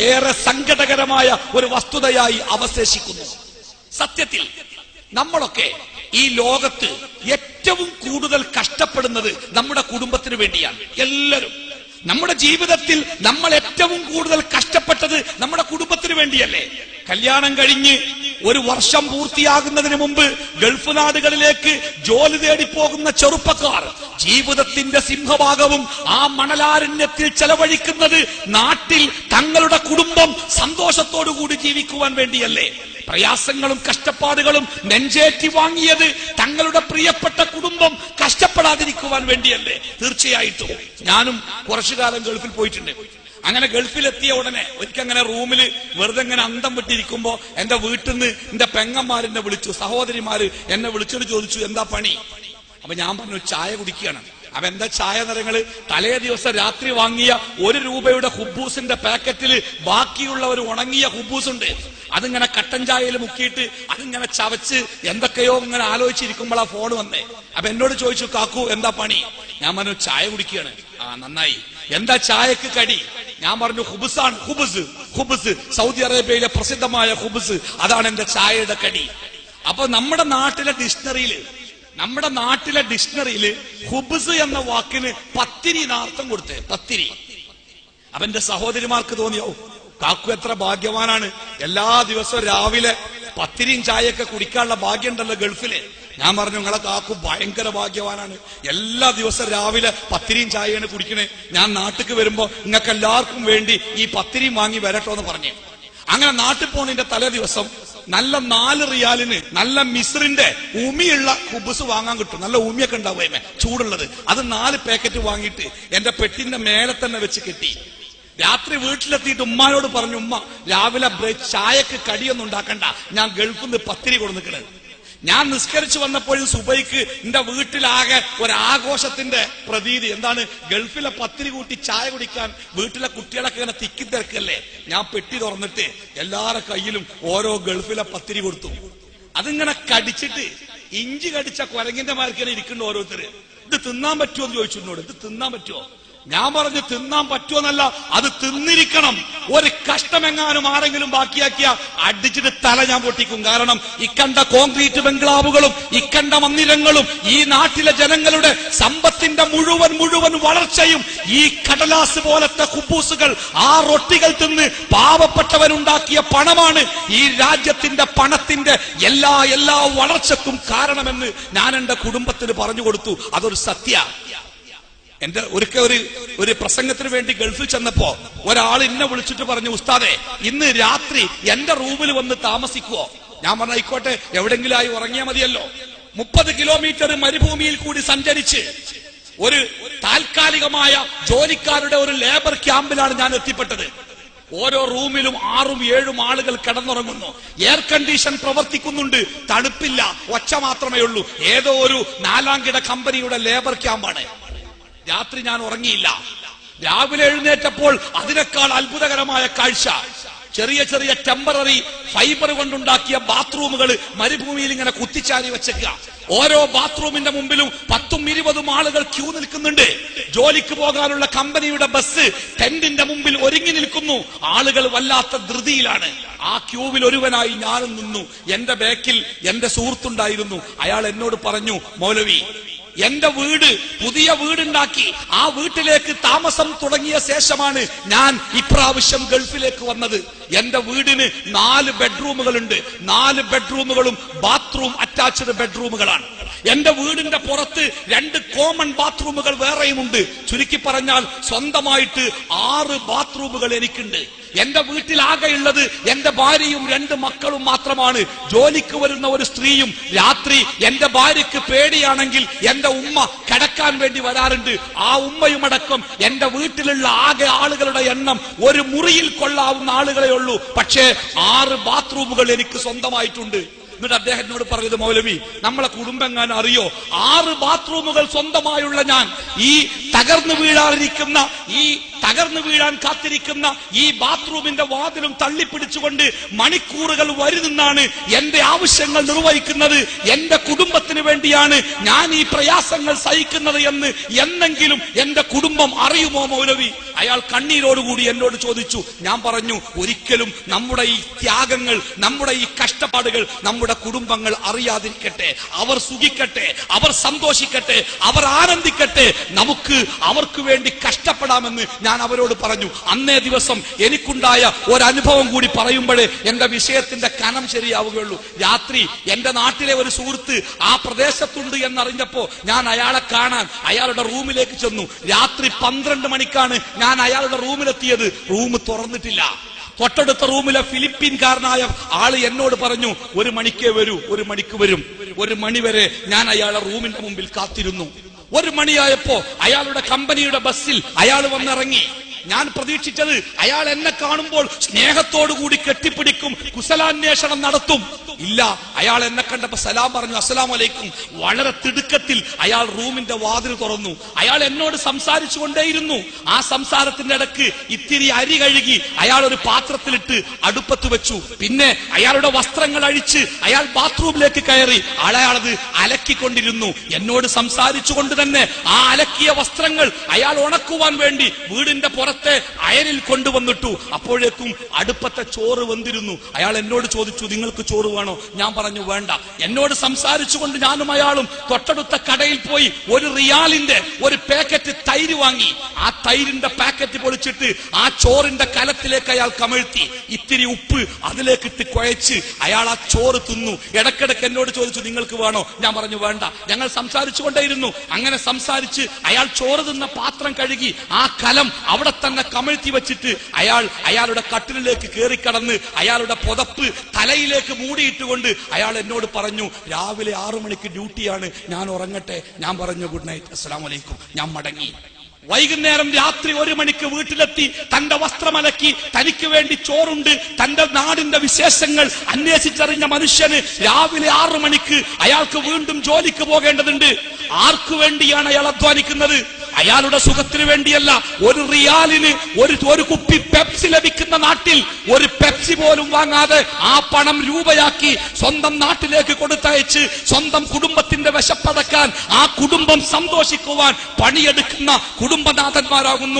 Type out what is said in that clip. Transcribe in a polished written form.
ഏറെ സങ്കടകരമായ ഒരു വസ്തുതയായി അവശേഷിക്കുന്നു. സത്യത്തിൽ നമ്മളൊക്കെ ഈ ലോകത്ത് ഏറ്റവും കൂടുതൽ കഷ്ടപ്പെടുന്നത് നമ്മുടെ കുടുംബത്തിന് വേണ്ടിയാണ്. എല്ലാവരും നമ്മുടെ ജീവിതത്തിൽ നമ്മൾ ഏറ്റവും കൂടുതൽ കഷ്ടപ്പെട്ടത് നമ്മുടെ കുടുംബത്തിന് വേണ്ടിയല്ലേ? കല്യാണം കഴിഞ്ഞ് ഒരു വർഷം പൂർത്തിയാകുന്നതിന് മുമ്പ് ഗൾഫ് നാടുകളിലേക്ക് ജോലി തേടി പോകുന്ന ചെറുപ്പക്കാർ ജീവിതത്തിന്റെ സിംഹഭാഗവും ആ മണലാരണ്യത്തിൽ ചെലവഴിക്കുന്നത് നാട്ടിൽ തങ്ങളുടെ കുടുംബം സന്തോഷത്തോടുകൂടി ജീവിക്കുവാൻ വേണ്ടിയല്ലേ? പ്രയാസങ്ങളും കഷ്ടപ്പാടുകളും നെഞ്ചേറ്റി വാങ്ങിയത് തങ്ങളുടെ പ്രിയപ്പെട്ട കുടുംബം കഷ്ടപ്പെടാതിരിക്കുവാൻ വേണ്ടിയല്ലേ? തീർച്ചയായിട്ടും ഞാനും കുറച്ചു കാലം ഗൾഫിൽ പോയിട്ടുണ്ട്. അങ്ങനെ ഗൾഫിലെത്തിയ ഉടനെ ഒരിക്കങ്ങനെ റൂമില് വെറുതെ ഇങ്ങനെ അന്തം വിട്ടിരിക്കുമ്പോ എന്റെ വീട്ടിൽ നിന്ന് എന്റെ പെങ്ങന്മാരെന്നെ വിളിച്ചു, സഹോദരിമാര് എന്നെ വിളിച്ചിട്ട് ചോദിച്ചു എന്താ പണി. അപ്പൊ ഞാൻ പറഞ്ഞു ചായ കുടിക്കുകയാണ്. അപ്പൊ എന്താ ചായ നിറങ്ങള്? തലേ ദിവസം രാത്രി വാങ്ങിയ 1 രൂപയുടെ ഹുബൂസിന്റെ പാക്കറ്റില് ബാക്കിയുള്ള ഒരു ഉണങ്ങിയ ഹുബൂസ് ഉണ്ട്. അതിങ്ങനെ കട്ടൻ ചായയിൽ മുക്കിയിട്ട് അതിങ്ങനെ ചവച്ച് എന്തൊക്കെയോ ഇങ്ങനെ ആലോചിച്ചിരിക്കുമ്പോഴാ ഫോൺ വന്നേ. അപ്പൊ എന്നോട് ചോദിച്ചു കാക്കു എന്താ പണി? ഞാൻ പറഞ്ഞു ചായ കുടിക്കുകയാണ്. ആ നന്നായി, എന്താ ചായക്ക് കടി? ഞാൻ പറഞ്ഞു ഹുബുസാണ്. ഹുബുസ് സൗദി അറേബ്യയിലെ പ്രസിദ്ധമായ ഹുബുസ്, അതാണ് എന്റെ ചായയുടെ കടി. അപ്പൊ നമ്മുടെ നാട്ടിലെ ഡിക്ഷണറിയില് ഹുബുസ് എന്ന വാക്കിന് പത്തിരി നാർത്ഥം കൊടുത്തേ, പത്തിരി. അപ്പൊ എന്റെ സഹോദരിമാർക്ക് തോന്നിയോ കാക്കു എത്ര ഭാഗ്യവാനാണ്, എല്ലാ ദിവസവും രാവിലെ പത്തിരിയും ചായയൊക്കെ കുടിക്കാനുള്ള ഭാഗ്യം ഉണ്ടല്ലോ ഗൾഫില്. ഞാൻ പറഞ്ഞു നിങ്ങളെ കാക്കു ഭയങ്കര ഭാഗ്യവാനാണ്, എല്ലാ ദിവസവും രാവിലെ പത്തിരിയും ചായയാണ് കുടിക്കണേ. ഞാൻ നാട്ടിക്ക് വരുമ്പോ നിങ്ങൾക്ക് എല്ലാവർക്കും വേണ്ടി ഈ പത്തിരിയും വാങ്ങി വരട്ടോ എന്ന് പറഞ്ഞു. അങ്ങനെ നാട്ടിൽ പോകുന്നതിന്റെ തലേ ദിവസം നല്ല 4 റിയാലിന് നല്ല മിസ്രിന്റെ ഉമിയുള്ള ഹുബുസ് വാങ്ങാൻ കിട്ടും. നല്ല ഉമിയൊക്കെ ഉണ്ടാവുമേ ചൂടുള്ളത്. അത് 4 പാക്കറ്റ് വാങ്ങിയിട്ട് എന്റെ പെട്ടിന്റെ മേലെ തന്നെ വെച്ച് കെട്ടി. രാത്രി വീട്ടിലെത്തിയിട്ട് ഉമ്മാനോട് പറഞ്ഞു, ഉമ്മ രാവിലെ ചായക്ക് കടിയൊന്നും ഉണ്ടാക്കണ്ട, ഞാൻ ഗൾഫിൽ നിന്ന് പത്തിരി കൊടുന്നിക്കണ്. ഞാൻ നിസ്കരിച്ചു വന്നപ്പോഴും സുബൈക്ക് എന്റെ വീട്ടിലാകെ ഒരാഘോഷത്തിന്റെ പ്രതീതി. എന്താണ്? ഗൾഫിലെ പത്തിരി കൂട്ടി ചായ കുടിക്കാൻ വീട്ടിലെ കുട്ടികളൊക്കെ ഇങ്ങനെ തിക്കി തിരക്കല്ലേ. ഞാൻ പെട്ടി തുറന്നിട്ട് എല്ലാവരുടെ കയ്യിലും ഓരോ ഗൾഫിലെ പത്തിരി കൊടുത്തു. അതിങ്ങനെ കടിച്ചിട്ട് ഇഞ്ചി കടിച്ച കുരങ്ങിന്റെ മാർക്കിനെ ഇരിക്കുന്ന ഓരോരുത്തര് ഇത് തിന്നാൻ പറ്റുമോ എന്ന് ചോദിച്ചു എന്നോട്. ഇത് തിന്നാൻ പറ്റുമോ? ഞാൻ പറഞ്ഞു തിന്നാൻ പറ്റുമെന്നല്ല, അത് തിന്നിരിക്കണം. ഒരു കഷ്ടമെങ്ങാനും ആരെങ്കിലും ബാക്കിയാക്കിയ അടിച്ചിട്ട് തല ഞാൻ പൊട്ടിക്കും. കാരണം ഇക്കണ്ട കോൺക്രീറ്റ് ബംഗ്ലാവുകളും ഇക്കണ്ട മന്ദിരങ്ങളും ഈ നാട്ടിലെ ജനങ്ങളുടെ സമ്പത്തിന്റെ മുഴുവൻ വളർച്ചയും ഈ കടലാസ് പോലത്തെ കുബൂസുകൾ, ആ റൊട്ടികൾ തിന്ന് പാവപ്പെട്ടവനുണ്ടാക്കിയ പണമാണ് ഈ രാജ്യത്തിന്റെ പണത്തിന്റെ എല്ലാ വളർച്ചക്കും കാരണമെന്ന് ഞാൻ എന്റെ കുടുംബത്തിന് പറഞ്ഞു കൊടുത്തു. അതൊരു സത്യ. എന്റെ ഒരു പ്രസംഗത്തിന് വേണ്ടി ഗൾഫിൽ ചെന്നപ്പോ ഒരാൾ എന്നെ വിളിച്ചിട്ട് പറഞ്ഞു, ഉസ്താദെ ഇന്ന് രാത്രി എന്റെ റൂമിൽ വന്ന് താമസിക്കുവോ? ഞാൻ പറഞ്ഞു ആയിക്കോട്ടെ, എവിടെങ്കിലും ആയി ഉറങ്ങിയാൽ മതിയല്ലോ. 30 കിലോമീറ്റർ മരുഭൂമിയിൽ കൂടി സഞ്ചരിച്ച് ഒരു താൽക്കാലികമായ ജോലിക്കാരുടെ ഒരു ലേബർ ക്യാമ്പിലാണ് ഞാൻ എത്തിപ്പെട്ടത്. ഓരോ റൂമിലും 6ഉം 7ഉം ആളുകൾ കിടന്നുറങ്ങുന്നു. എയർ കണ്ടീഷൻ പ്രവർത്തിക്കുന്നുണ്ട്, തണുപ്പില്ല, ഒച്ച മാത്രമേ ഉള്ളൂ. ഏതോ ഒരു 4-കിട കമ്പനിയുടെ ലേബർ ക്യാമ്പാണ്. രാത്രി ഞാൻ ഉറങ്ങിയില്ല. രാവിലെ എഴുന്നേറ്റപ്പോൾ അതിനേക്കാൾ അത്ഭുതകരമായ കാഴ്ച. ചെറിയ ടെമ്പററി ഫൈബർ കൊണ്ടുണ്ടാക്കിയ ബാത്റൂമുകൾ മരുഭൂമിയിൽ ഇങ്ങനെ കുത്തിച്ചാരി വെച്ചേക്കുക. ഓരോ ബാത്റൂമിന്റെ മുമ്പിലും 10ഉം 20ഉം ആളുകൾ ക്യൂ നിൽക്കുന്നുണ്ട്. ജോലിക്ക് പോകാനുള്ള കമ്പനിയുടെ ബസ് ടെന്റിന്റെ മുമ്പിൽ ഒരുങ്ങി നിൽക്കുന്നു. ആളുകൾ വല്ലാത്ത ധൃതിയിലാണ്. ആ ക്യൂവിൽ ഒരുവനായി ഞാനും നിന്നു. എന്റെ ബാക്കിൽ എന്റെ സുഹൃത്തുണ്ടായിരുന്നു. അയാൾ എന്നോട് പറഞ്ഞു, മൗലവി എന്റെ പുതിയ വീടുണ്ടാക്കി ആ വീട്ടിലേക്ക് താമസം തുടങ്ങിയ ശേഷമാണ് ഞാൻ ഇപ്രാവശ്യം ഗൾഫിലേക്ക് വന്നത്. എന്റെ വീടിന് 4 ബെഡ്റൂമുകളുണ്ട്. 4 ബെഡ്റൂമുകളും ബാത്റൂം അറ്റാച്ച്ഡ് ബെഡ്റൂമുകളാണ്. എന്റെ വീടിന്റെ പുറത്ത് 2 കോമൺ ബാത്റൂമുകൾ വേറെയുമുണ്ട്. ചുരുക്കി പറഞ്ഞാൽ സ്വന്തമായിട്ട് 6 ബാത്റൂമുകൾ എനിക്കുണ്ട്. എന്റെ വീട്ടിലാകെയുള്ളത് എന്റെ ഭാര്യയും 2 മക്കളും മാത്രമാണ്. ജോലിക്ക് വരുന്ന ഒരു സ്ത്രീയും രാത്രി എന്റെ ഭാര്യക്ക് പേടിയാണെങ്കിൽ എന്റെ ഉമ്മ കിടക്കാൻ വേണ്ടി വരാറുണ്ട്. ആ ഉമ്മയുമടക്കം എന്റെ വീട്ടിലുള്ള ആകെ ആളുകളുടെ എണ്ണം ഒരു മുറിയിൽ കൊള്ളാവുന്ന ആളുകളെ ഉള്ളൂ. പക്ഷേ 6 ബാത്റൂമുകൾ എനിക്ക് സ്വന്തമായിട്ടുണ്ട്. എന്നിട്ട് അദ്ദേഹത്തിനോട് പറഞ്ഞത്, മൗലവി നമ്മളെ കുടുംബം എങ്ങാനും അറിയോ, 6 ബാത്റൂമുകൾ സ്വന്തമായുള്ള ഞാൻ ഈ തകർന്നു വീഴാൻ കാത്തിരിക്കുന്ന ഈ ബാത്റൂമിന്റെ വാതിലും തള്ളിപ്പിടിച്ചുകൊണ്ട് മണിക്കൂറുകൾ വരി നിന്നാണ് എന്റെ ആവശ്യങ്ങൾ നിർവഹിക്കുന്നത്. എന്റെ കുടുംബത്തിന് വേണ്ടിയാണ് ഞാൻ ഈ പ്രയാസങ്ങൾ സഹിക്കുന്നത് എന്ന് എന്നെങ്കിലും എന്റെ കുടുംബം അറിയുമോ മൗലവി? അയാൾ കണ്ണീരോടുകൂടി എന്നോട് ചോദിച്ചു. ഞാൻ പറഞ്ഞു, ഒരിക്കലും നമ്മുടെ ഈ ത്യാഗങ്ങൾ, നമ്മുടെ ഈ കഷ്ടപ്പാടുകൾ നമ്മുടെ കുടുംബങ്ങൾ അറിയാതിരിക്കട്ടെ. അവർ സുഖിക്കട്ടെ, അവർ സന്തോഷിക്കട്ടെ, അവർ ആനന്ദിക്കട്ടെ. നമുക്ക് അവർക്ക് വേണ്ടി കഷ്ടപ്പെടാമെന്ന് ഞാൻ അവരോട് പറഞ്ഞു. അന്നേ ദിവസം എനിക്കുണ്ടായ ഒരനുഭവം കൂടി പറയുമ്പോഴേ എന്റെ വിഷയത്തിന്റെ കനം ശരിയാവുകയുള്ളൂ. രാത്രി എന്റെ നാട്ടിലെ ഒരു സുഹൃത്ത് ആ പ്രദേശത്തുണ്ട് എന്നറിഞ്ഞപ്പോ ഞാൻ അയാളെ കാണാൻ അയാളുടെ റൂമിലേക്ക് ചെന്നു. രാത്രി 12 മണിക്കാണ് ഞാൻ അയാളുടെ റൂമിലെത്തിയത്. റൂം തുറന്നിട്ടില്ല. തൊട്ടടുത്ത റൂമിലെ ഫിലിപ്പീൻകാരനായ ആള് എന്നോട് പറഞ്ഞു, 1 മണിക്കേ വരൂ, 1 മണിക്ക് വരും. 1 മണി വരെ ഞാൻ അയാളുടെ റൂമിന്റെ മുമ്പിൽ കാത്തിരുന്നു. 1 മണിയായപ്പോ അയാളുടെ കമ്പനിയുടെ ബസ്സിൽ അയാൾ വന്നിറങ്ങി. ഞാൻ പ്രതീക്ഷിച്ചത് അയാൾ എന്നെ കാണുമ്പോൾ സ്നേഹത്തോടുകൂടി കെട്ടിപ്പിടിക്കും, കുശലാന്വേഷണം നടത്തും. ഇല്ല, അയാൾ എന്നെ കണ്ടപ്പോ സലാം പറഞ്ഞു, അസ്സലാമു അലൈക്കും. വളരെ തിടുക്കത്തിൽ അയാൾ റൂമിന്റെ വാതിൽ തുറന്നു. അയാൾ എന്നോട് സംസാരിച്ചു കൊണ്ടേയിരുന്നു. ആ സംസാരത്തിന്റെ ഇടക്ക് ഇത്തിരി അരി കഴുകി അയാൾ ഒരു പാത്രത്തിലിട്ട് അടുപ്പത്ത് വെച്ചു. പിന്നെ അയാളുടെ വസ്ത്രങ്ങൾ അഴിച്ച് അയാൾ ബാത്റൂമിലേക്ക് കയറി അയാളത് അലക്കിക്കൊണ്ടിരുന്നു. എന്നോട് സംസാരിച്ചുകൊണ്ട് തന്നെ ആ അലക്കിയ വസ്ത്രങ്ങൾ അയാൾ ഉണക്കുവാൻ വേണ്ടി വീടിന്റെ പുറത്തെ അയലിൽ കൊണ്ടുവന്നിട്ടു. അപ്പോഴേക്കും അടുപ്പത്തെ ചോറ് വെന്തിരുന്നു. അയാൾ എന്നോട് ചോദിച്ചു, നിങ്ങൾക്ക് ചോറ് വേണോ? ഞാൻ പറഞ്ഞു വേണ്ട. എന്നോട് സംസാരിച്ചുകൊണ്ട് ഞാനും അയാളും തൊട്ടടുത്ത കടയിൽ പോയി 1 റിയാലിന്റെ ഒരു പാക്കറ്റ് തൈര് വാങ്ങി. ആ തൈരിന്റെ പാക്കറ്റ് പൊളിച്ചിട്ട് ആ ചോറിന്റെ കലത്തിലേക്ക് അയാൾ കമഴ്ത്തി. ഇത്തിരി ഉപ്പ് അതിലേക്ക് ഇട്ട് കുഴച്ച് അയാൾ ആ ചോറ് തിന്നു. ഇടക്കിടക്ക് എന്നോട് ചോദിച്ചു, നിങ്ങൾക്ക് വേണോ? ഞാൻ പറഞ്ഞു വേണ്ട. ഞങ്ങൾ സംസാരിച്ചുകൊണ്ടേയിരുന്നു. അങ്ങനെ സംസാരിച്ച് അയാൾ ചോറ് തിന്ന പാത്രം കഴുകി ആ കലം അവിടെ തന്നെ കമഴ്ത്തി വെച്ചിട്ട് അയാളുടെ കട്ടിലിലേക്ക് കയറിക്കടന്ന് അയാളുടെ പുതപ്പ് തലയിലേക്ക് മൂടിയിട്ടുകൊണ്ട് അയാൾ എന്നോട് പറഞ്ഞു, രാവിലെ 6 മണിക്ക് ഡ്യൂട്ടിയാണ്, ഞാൻ ഉറങ്ങട്ടെ. ഞാൻ പറഞ്ഞു ഗുഡ് നൈറ്റ്, അസ്സലാമു അലൈക്കും. ഞാൻ മടങ്ങി. വൈകുന്നേരം രാത്രി 1 മണിക്ക് വീട്ടിലെത്തി തന്റെ വസ്ത്രമലക്കി തനിക്ക് വേണ്ടി ചോറുണ്ട് തന്റെ നാടിന്റെ വിശേഷങ്ങൾ അന്വേഷിച്ചറിഞ്ഞ മനുഷ്യന് രാവിലെ 6 മണിക്ക് അയാൾക്ക് വീണ്ടും ജോലിക്ക് പോകേണ്ടതുണ്ട്. ആർക്കു വേണ്ടിയാണ് അയാൾ അധ്വാനിക്കുന്നത്? അയാളുടെ സുഖത്തിന് വേണ്ടിയല്ല. 1 റിയാലിന് ഒരു കുപ്പി പെപ്സി ലഭിക്കുന്ന നാട്ടിൽ 1 പെപ്സി പോലും വാങ്ങാതെ ആ പണം രൂപയാക്കി സ്വന്തം നാട്ടിലേക്ക് കൊടുത്തയച്ച് സ്വന്തം കുടുംബത്തിന്റെ വിശപ്പടക്കാൻ, ആ കുടുംബം സന്തോഷിക്കുവാൻ പണിയെടുക്കുന്ന കുടുംബനാഥന്മാരാകുന്നു